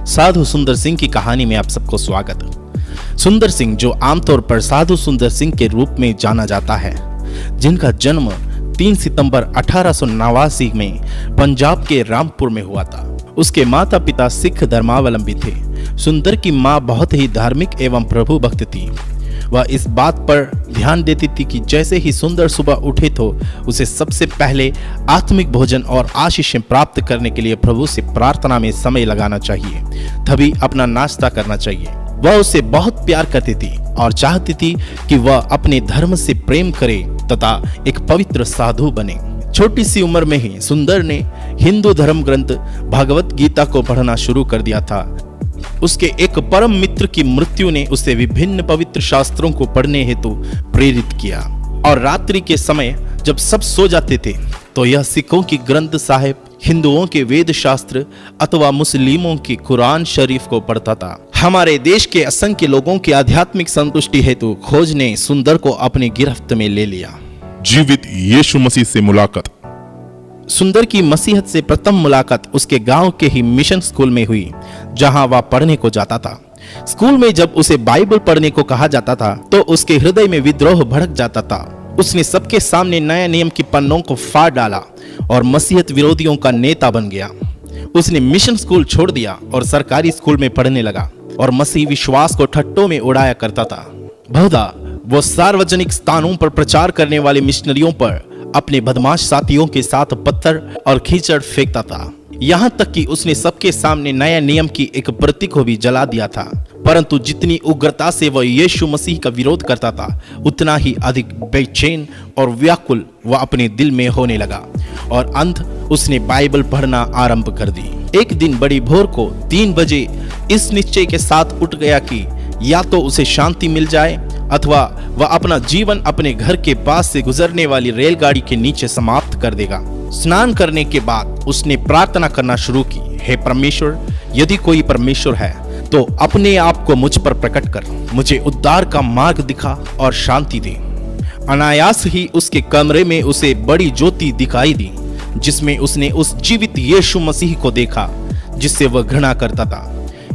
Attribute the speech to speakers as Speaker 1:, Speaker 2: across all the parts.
Speaker 1: साधु सुंदर सिंह की कहानी में आप सबको स्वागत। सुंदर सिंह, जो आमतौर पर साधु सुंदर सिंह के रूप में जाना जाता है, जिनका जन्म 3 सितंबर 1889 में पंजाब के रामपुर में हुआ था। उसके माता पिता सिख धर्मावलंबी थे। सुंदर की मां बहुत ही धार्मिक एवं प्रभु भक्त थी। वह इस बात पर ध्यान देती थी कि जैसे ही सुंदर सुबह उठे तो उसे सबसे पहले आत्मिक भोजन और आशीषें प्राप्त करने के लिए प्रभु से प्रार्थना में समय लगाना चाहिए, तभी अपना नाश्ता करना चाहिए। वह उसे बहुत प्यार करती थी और चाहती थी कि वह अपने धर्म से प्रेम करे तथा एक पवित्र साधु बने। छोटी सी उम्र में ही सुंदर ने हिंदू धर्म ग्रंथ भगवत गीता को पढ़ना शुरू कर दिया था। उसके एक परम मित्र की मृत्यु ने उसे विभिन्न पवित्र शास्त्रों को पढ़ने हेतु प्रेरित किया और रात्रि के समय जब सब सो जाते थे तो यह सिखों की ग्रंथ साहिब, हिंदुओं के वेद शास्त्र अथवा मुस्लिमों की कुरान शरीफ को पढ़ता था। हमारे देश के असंख्य लोगों की आध्यात्मिक संतुष्टि हेतु खोज ने सुंदर को अपनी गिरफ्त में ले लिया।
Speaker 2: जीवित यीशु मसीह से मुलाकात।
Speaker 1: सुंदर की मसीहत से प्रथम मुलाकात उसके गांव के ही मिशन स्कूल में हुई, जहां वह पढ़ने को जाता था। स्कूल में जब उसे बाइबल पढ़ने को कहा जाता था तो उसके हृदय में विद्रोह भड़क जाता था। उसने सबके सामने नए नियम की पन्नों को फाड़ डाला और मसीहत विरोधियों का नेता बन गया। उसने मिशन स्कूल छोड़ दिया और सरकारी स्कूल में पढ़ने लगा और मसीह विश्वास को ठट्टों में उड़ाया करता था। बहुधा वो सार्वजनिक स्थानों पर प्रचार करने वाले मिशनरियों पर अपने बदमाश साथियों के साथ पत्थर और कीचड़ फेंकता था। यहाँ तक कि उसने सबके सामने नया नियम की एक प्रति को भी जला दिया था। परंतु जितनी उग्रता से वह यीशु मसीह का विरोध करता था, उतना ही अधिक बेचैन और व्याकुल वह अपने दिल में होने लगा और अंत उसने बाइबल पढ़ना आरंभ कर दी। एक दिन बड़ी भोर को 3 बजे इस निश्चय के साथ उठ गया कि या तो उसे शांति मिल जाए अथवा वह अपना जीवन अपने घर के पास से गुजरने वाली रेलगाड़ी के नीचे समाप्त कर देगा। स्नान करने के बाद उसने प्रार्थना करना शुरू की, हे परमेश्वर, यदि कोई परमेश्वर है तो अपने आप को मुझ पर प्रकट कर, मुझे उद्धार का मार्ग दिखा और शांति दे। अनायास ही उसके कमरे में उसे बड़ी ज्योति दिखाई दी, जिसमें उसने उस जीवित यीशु मसीह को देखा जिससे वह घृणा करता था।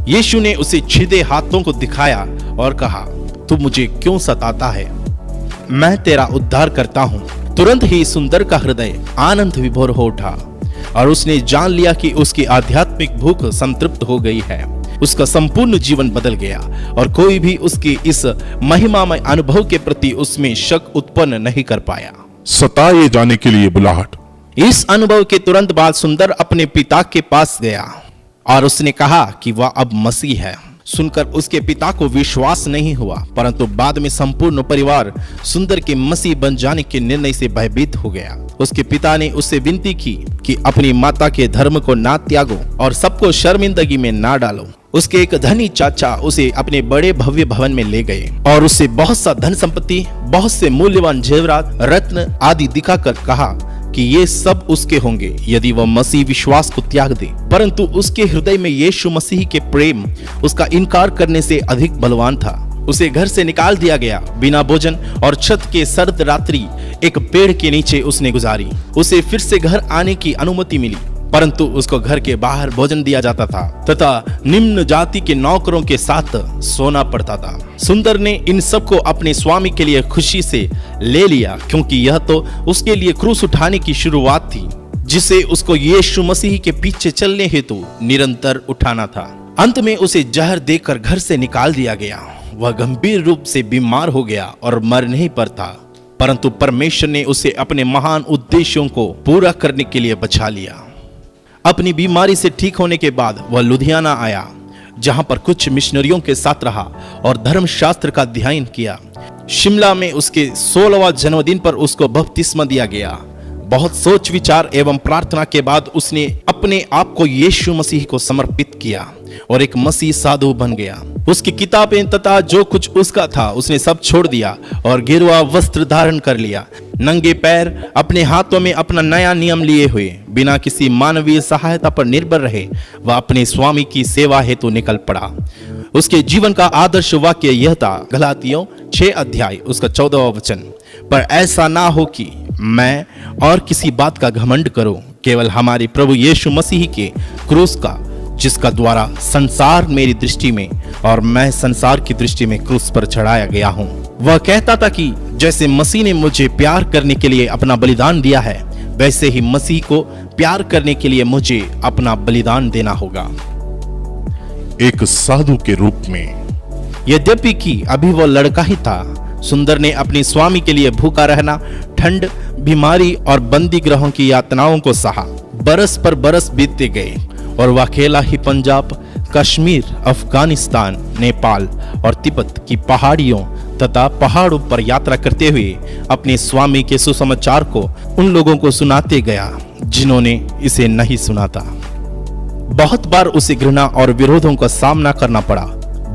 Speaker 1: यीशु ने उसे छिदे हाथों को दिखाया और कहा, तू मुझे क्यों सताता है? मैं तेरा उद्धार करता हूँ। तुरंत ही सुंदर का हृदय आनंद विभोर हो उठा और उसने जान लिया कि उसकी आध्यात्मिक भूख संतृप्त हो गई है। उसका संपूर्ण जीवन बदल गया और कोई भी उसकी इस महिमामय अनुभव के प्रति उसमें शक उत्पन्न नहीं कर पाया।
Speaker 2: सताए जाने के लिए बुलाहट।
Speaker 1: इस अनुभव के तुरंत बाद सुंदर अपने पिता के पास गया और उसने कहा कि वह अब मसीह है। सुनकर उसके पिता को विश्वास नहीं हुआ, परंतु बाद में संपूर्ण परिवार सुंदर के मसीह बन जाने के निर्णय से भयभीत हो गया। उसके पिता ने उससे विनती की कि अपनी माता के धर्म को ना त्यागो और सबको शर्मिंदगी में ना डालो। उसके एक धनी चाचा उसे अपने बड़े भव्य भवन में ले गए और उससे बहुत सा धन संपत्ति, बहुत से मूल्यवान जेवरात, रत्न आदि दिखाकर कहा कि ये सब उसके होंगे यदि वह मसीह विश्वास को त्याग दे। परंतु उसके हृदय में यीशु मसीह के प्रेम उसका इनकार करने से अधिक बलवान था। उसे घर से निकाल दिया गया। बिना भोजन और छत के सर्द रात्रि एक पेड़ के नीचे उसने गुजारी। उसे फिर से घर आने की अनुमति मिली, परंतु उसको घर के बाहर भोजन दिया जाता था तथा निम्न जाति के नौकरों के साथ सोना पड़ता था। सुंदर ने इन सब को अपने स्वामी के लिए खुशी से ले लिया, क्योंकि यह तो उसके लिए क्रूस उठाने की शुरुआत थी, जिसे उसको यीशु मसीह के पीछे चलने हेतु निरंतर उठाना था। अंत में उसे जहर देकर घर से निकाल दिया गया। वह गंभीर रूप से बीमार हो गया और मरने पर था, परंतु परमेश्वर ने उसे अपने महान उद्देश्यों को पूरा करने के लिए बचा लिया। अपनी बीमारी से ठीक होने के बाद वह लुधियाना आया, जहां पर कुछ मिशनरियों के साथ रहा और धर्मशास्त्र का अध्ययन किया। शिमला में उसके 16वां जन्मदिन पर उसको बपतिस्मा दिया गया। बहुत सोच विचार एवं प्रार्थना के बाद उसने अपने आप को यीशु मसीह को समर्पित किया और एक मसीह साधु बन गया। उसकी किताबें तथा जो कुछ उसका था उसने सब छोड़ दिया और गिरवा वस्त्र धारण कर लिया। नंगे पैर अपने हाथों में अपना नया नियम लिए हुए बिना किसी मानवीय सहायता पर निर्भर रहे वह अपने स्वामी की सेवा हेतु निकल पड़ा। उसके जीवन का आदर्श वाक्य यह था, गलातियों 6 अध्याय उसका 14वां वचन, पर ऐसा ना हो कि मैं और किसी बात का घमंड करूं, केवल हमारे प्रभु यीशु मसीह के क्रूस का जिसका द्वारा संसार मेरी दृष्टि में और मैं संसार की दृष्टि में क्रूस पर चढ़ाया गया हूँ। वह कहता था कि जैसे मसीह ने मुझे प्यार करने के लिए अपना बलिदान दिया है, वैसे ही मसीह को प्यार करने के लिए मुझे अपना बलिदान देना होगा।
Speaker 2: एक साधु के रूप में।
Speaker 1: यद्यपि कि अभी वह लड़का ही था, सुंदर ने अपने स्वामी के लिए भूखा रहना, ठंड, बीमारी और बंदी गृहों की यातनाओं को सहा। बरस पर बरस बीतते गए और वह अकेला ही पंजाब, कश्मीर, अफगानिस्तान, नेपाल और तिब्बत की पहाड़ियों तथा पहाड़ों पर यात्रा करते हुए अपने स्वामी के सुसमाचार को उन लोगों को सुनाते गया जिन्होंने इसे नहीं सुना था। बहुत बार उसे घृणा और विरोधों का सामना करना पड़ा।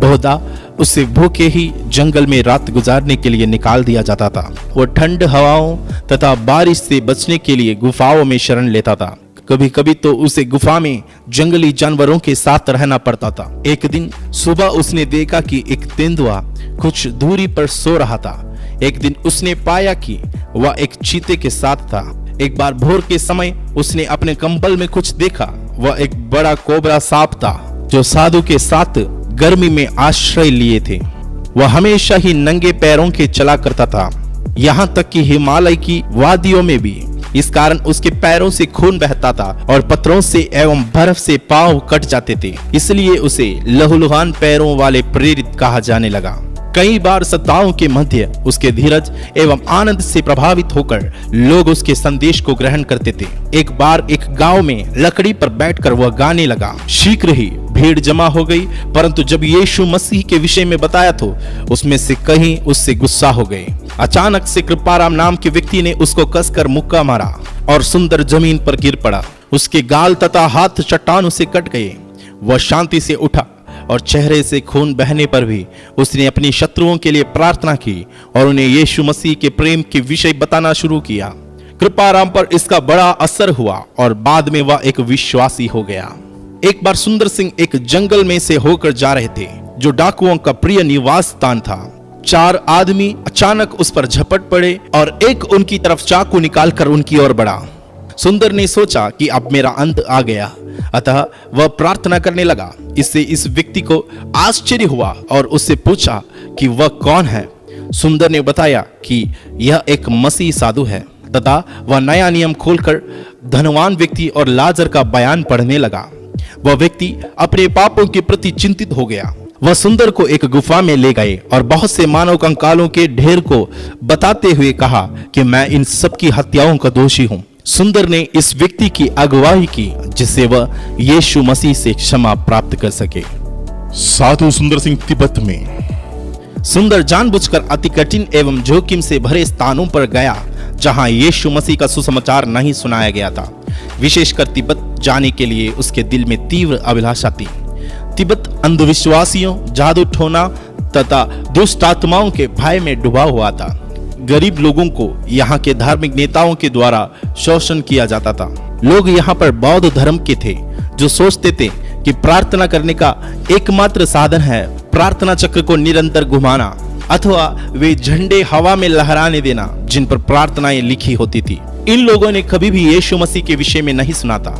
Speaker 1: बहुधा उसे भूखे ही जंगल में रात गुजारने के लिए निकाल दिया जाता था। वो ठंड हवाओं तथा बारिश से बचने के लिए गुफाओं में शरण लेता था। कभी कभी तो उसे गुफा में जंगली जानवरों के साथ रहना पड़ता था। एक दिन सुबह उसने देखा कि एक तेंदुआ कुछ दूरी पर सो रहा था। एक दिन उसने पाया कि वह एक चीते के साथ था। एक बार भोर के समय उसने अपने कंबल में कुछ देखा। वह एक बड़ा कोबरा सांप था जो साधु के साथ गर्मी में आश्रय लिए थे। वह हमेशा ही नंगे पैरों के चला करता था, यहाँ तक कि हिमालय की वादियों में भी। इस कारण उसके पैरों से खून बहता था और पत्थरों से एवं बर्फ से पांव कट जाते थे। इसलिए उसे लहूलुहान पैरों वाले प्रेरित कहा जाने लगा। कई बार सत्ताओं के मध्य उसके धीरज एवं आनंद से प्रभावित होकर लोग उसके संदेश को ग्रहण करते थे। एक बार एक गांव में लकड़ी पर बैठकर वह गाने लगा। शीघ्र ही भीड़ जमा हो गई, परंतु जब यीशु मसीह के विषय में बताया तो उसमें से कहीं उससे गुस्सा हो गए। अचानक से कृपाराम नाम के व्यक्ति ने उसको कसकर मुक्का मारा और सुंदर जमीन पर गिर पड़ा। उसके गाल तथा हाथ चट्टानों से कट गए। वह शांति से उठा और चेहरे से खून बहने पर भी उसने अपनी शत्रुओं के लिए प्रार्थना की और उन्हें यीशु मसीह के प्रेम के विषय बताना शुरू किया। कृपाराम पर इसका बड़ा असर हुआ और बाद में वह एक विश्वासी हो गया। एक बार सुंदर सिंह एक जंगल में से होकर जा रहे थे जो डाकुओं का प्रिय निवास स्थान था। 4 आदमी अचानक उस पर झपट पड़े और एक उनकी तरफ चाकू निकालकर उनकी ओर बढ़ा। सुंदर ने सोचा कि अब मेरा अंत आ गया, अतः वह प्रार्थना करने लगा। इससे इस व्यक्ति को आश्चर्य हुआ और उससे पूछा कि वह कौन है। सुंदर ने बताया कि यह एक मसीह साधु है तथा वह नया नियम खोलकर धनवान व्यक्ति और लाजर का बयान पढ़ने लगा। वह व्यक्ति अपने पापों के प्रति चिंतित हो गया। वह सुंदर को एक गुफा में ले गए और बहुत से मानव कंकालों के ढेर को बताते हुए कहा कि मैं इन सब की हत्याओं का दोषी हूँ। सुंदर ने इस व्यक्ति की अगुवाई की जिससे वह यीशु मसीह से क्षमा प्राप्त कर सके।
Speaker 2: साधु सुंदर सिंह तिब्बत में।
Speaker 1: सुंदर जानबूझकर अति कठिन एवं जोखिम से भरे स्थानों पर गया जहां यीशु मसीह का सुसमाचार नहीं सुनाया गया था। विशेषकर तिब्बत जाने के लिए उसके दिल में तीव्र अभिलाषा थी। तिब्बत अंधविश्वासियों, जादू टोना तथा दुष्ट आत्माओं के भय में डूबा हुआ था। गरीब लोगों को यहाँ के धार्मिक नेताओं के द्वारा शोषण किया जाता था। लोग यहाँ पर बौद्ध धर्म के थे जो सोचते थे कि प्रार्थना करने का एकमात्र साधन है प्रार्थना चक्र को निरंतर घुमाना अथवा वे झंडे हवा में लहराने देना जिन पर प्रार्थनाएं लिखी होती थी। इन लोगों ने कभी भी यीशु मसीह के विषय में नहीं सुना था।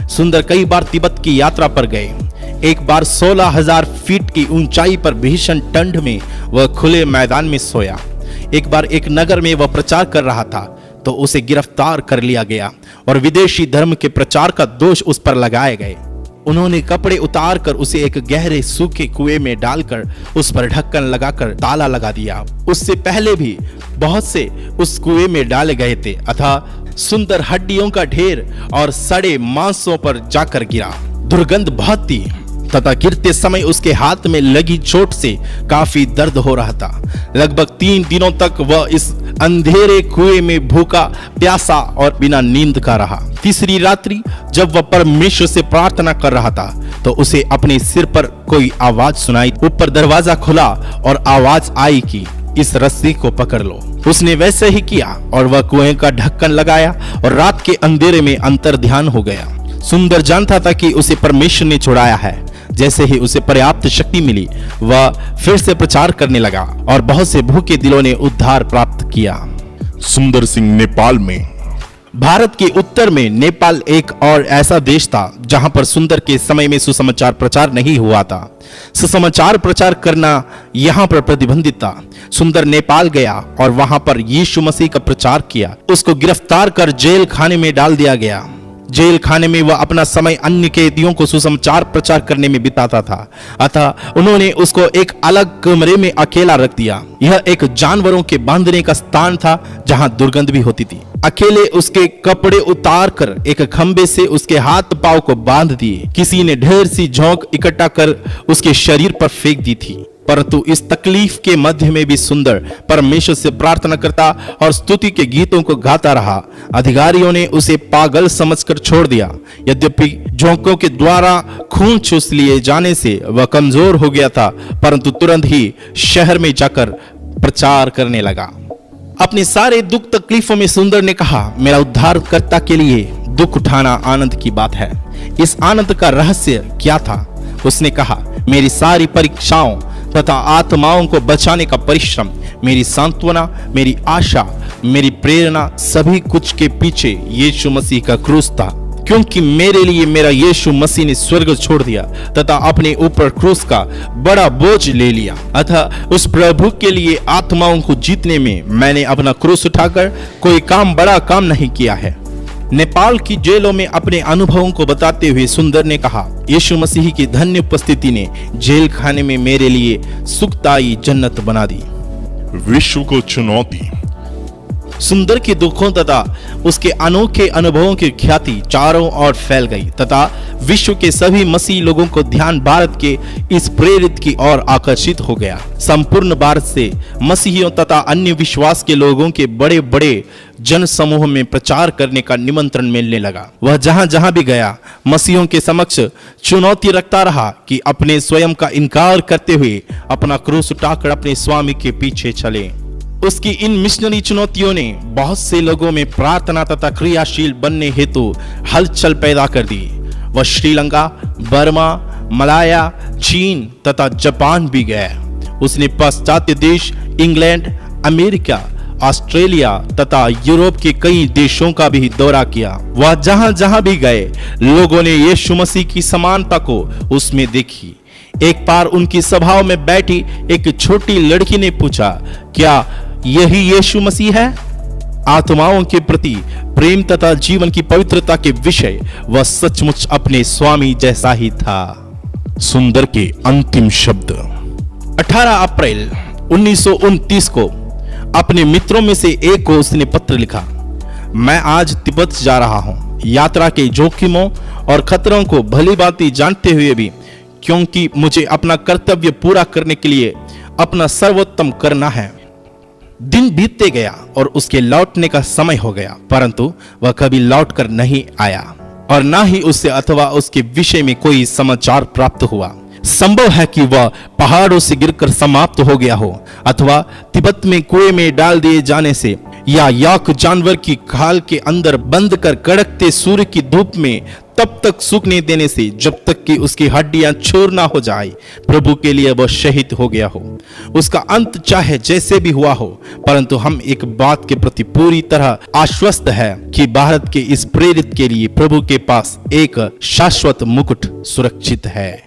Speaker 1: सुंदर कई बार तिब्बत की यात्रा पर गए। एक बार 16,000 फीट की ऊंचाई पर भीषण ठंड में वह खुले मैदान में सोया। एक बार एक नगर में वह प्रचार कर रहा था तो उसे गिरफ्तार कर लिया गया और विदेशी धर्म के प्रचार का दोष उस पर लगाए गए। उन्होंने कपड़े उतार कर उसे एक गहरे सूखे कुएं में डालकर उस पर ढक्कन लगाकर ताला लगा दिया। उससे पहले भी बहुत से उस कुएं में डाले गए थे अतः सुंदर हड्डियों का ढेर और सड़े मांसों पर जाकर गिरा। दुर्गंध बहुत थी तथा गिरते समय उसके हाथ में लगी चोट से काफी दर्द हो रहा था। लगभग 3 दिनों तक वह इस अंधेरे कुएं में भूखा, प्यासा और बिना नींद का रहा। तीसरी रात्रि जब वह परमेश्वर से प्रार्थना कर रहा था तो उसे अपने सिर पर कोई आवाज सुनाई। ऊपर दरवाजा खुला और आवाज आई कि इस रस्सी को पकड़ लो। उसने वैसे ही किया और वह कुएं का ढक्कन लगाया और रात के अंधेरे में अंतर ध्यान हो गया। सुंदर जानता था कि उसे परमेश्वर ने छुड़ाया है। जैसे ही उसे पर्याप्त शक्ति मिली वह फिर से प्रचार करने लगा और बहुत से भूखे दिलों ने उद्धार प्राप्त किया।
Speaker 2: सुंदर सिंह नेपाल में।
Speaker 1: भारत के उत्तर में नेपाल एक और ऐसा देश था जहां पर सुंदर के समय में सुसमाचार प्रचार नहीं हुआ था। सुसमाचार प्रचार करना यहां पर प्रतिबंधित था। सुंदर नेपाल गया और वहां पर यीशु मसीह का प्रचार किया। उसको गिरफ्तार कर जेल खाने में डाल दिया गया। जेल खाने में वह अपना समय अन्य कैदियों को सुसमाचार प्रचार करने में बिताता था। अतः उन्होंने उसको एक अलग कमरे में अकेला रख दिया। यह एक जानवरों के बांधने का स्थान था जहां दुर्गंध भी होती थी। अकेले उसके कपड़े उतार कर एक खंबे से उसके हाथ पांव को बांध दिए। किसी ने ढेर सी झोंक इकट्ठा कर उसके शरीर पर फेंक दी थी। परंतु इस तकलीफ के मध्य में भी सुंदर परमेश्वर से प्रार्थना करता और स्तुति के गीतों को गाता रहा। अधिकारियों ने उसे पागल समझकर छोड़ दिया। यद्यपि झोंकों के द्वारा खून चूस लिए जाने से वह कमजोर हो गया था, परंतु तुरंत ही शहर में जाकर प्रचार करने लगा। अपने सारे दुख तकलीफों में सुंदर ने कहा, मेरा उद्धारकर्ता के लिए दुख उठाना आनंद की बात है। इस आनंद का रहस्य क्या था? उसने कहा, मेरी सारी परीक्षाओं तथा आत्माओं को बचाने का परिश्रम, मेरी सांत्वना, मेरी आशा, मेरी प्रेरणा, सभी कुछ के पीछे यीशु मसीह का क्रूस था। क्योंकि मेरे लिए मेरा यीशु मसीह ने स्वर्ग छोड़ दिया तथा अपने ऊपर क्रूस का बड़ा बोझ ले लिया। अतः उस प्रभु के लिए आत्माओं को जीतने में मैंने अपना क्रूस उठाकर कोई बड़ा काम नहीं किया है। नेपाल की जेलों में अपने अनुभवों को बताते हुए सुंदर ने कहा, यीशु मसीह की धन्य उपस्थिति ने जेल खाने में मेरे लिए सुखदायी जन्नत बना दी।
Speaker 2: विश्व को चुनौती।
Speaker 1: सुंदर के दुखों तथा उसके अनोखे अनुभवों की ख्याति चारों ओर फैल गई तथा विश्व के सभी मसीह लोगों को ध्यान भारत के इस प्रेरित की ओर आकर्षित हो गया। संपूर्ण भारत से मसीहियों तथा अन्य विश्वास के लोगों के बड़े बड़े जन समूह में प्रचार करने का निमंत्रण मिलने लगा। वह जहां जहां भी गया मसीहियों के समक्ष चुनौती रखता रहा कि अपने स्वयं का इनकार करते हुए अपना क्रूस उठाकर अपने स्वामी के पीछे चले। उसकी इन मिशनरी चुनौतियों ने बहुत से लोगों में प्रार्थना तथा क्रियाशील बनने हेतु हलचल पैदा कर दी। वह श्रीलंका, बर्मा, मलाया, चीन तथा जापान भी गए। उसने पाश्चात्य देश, इंग्लैंड, अमेरिका, ऑस्ट्रेलिया तथा यूरोप के कई देशों का भी दौरा किया। वह जहां जहां भी गए लोगों ने यीशु मसीह की समानता को उसमें देखी। एक बार उनकी सभाओं में बैठी एक छोटी लड़की ने पूछा, क्या यही यीशु मसीह है? आत्माओं के प्रति प्रेम तथा जीवन की पवित्रता के विषय वह सचमुच अपने स्वामी जैसा ही था।
Speaker 2: सुंदर के अंतिम शब्द।
Speaker 1: 18 अप्रैल 1929 को अपने मित्रों में से एक को उसने पत्र लिखा, मैं आज तिब्बत जा रहा हूं। यात्रा के जोखिमों और खतरों को भली भांति जानते हुए भी, क्योंकि मुझे अपना कर्तव्य पूरा करने के लिए अपना सर्वोत्तम करना है। दिन बीतते गया और उसके लौटने का समय हो गया, परंतु वह कभी लौटकर नहीं आया और ना ही उससे अथवा उसके विषय में कोई समाचार प्राप्त हुआ। संभव है कि वह पहाड़ों से गिरकर समाप्त हो गया हो अथवा तिब्बत में कुएं में डाल दिए जाने से या याक जानवर की खाल के अंदर बंद कर कड़कते सूर्य की धूप में तब तक सूखने देने से जब तक कि उसकी हड्डियां चूर ना हो जाए प्रभु के लिए वह शहीद हो गया हो। उसका अंत चाहे जैसे भी हुआ हो, परंतु हम एक बात के प्रति पूरी तरह आश्वस्त है कि भारत के इस प्रेरित के लिए प्रभु के पास एक शाश्वत मुकुट सुरक्षित है।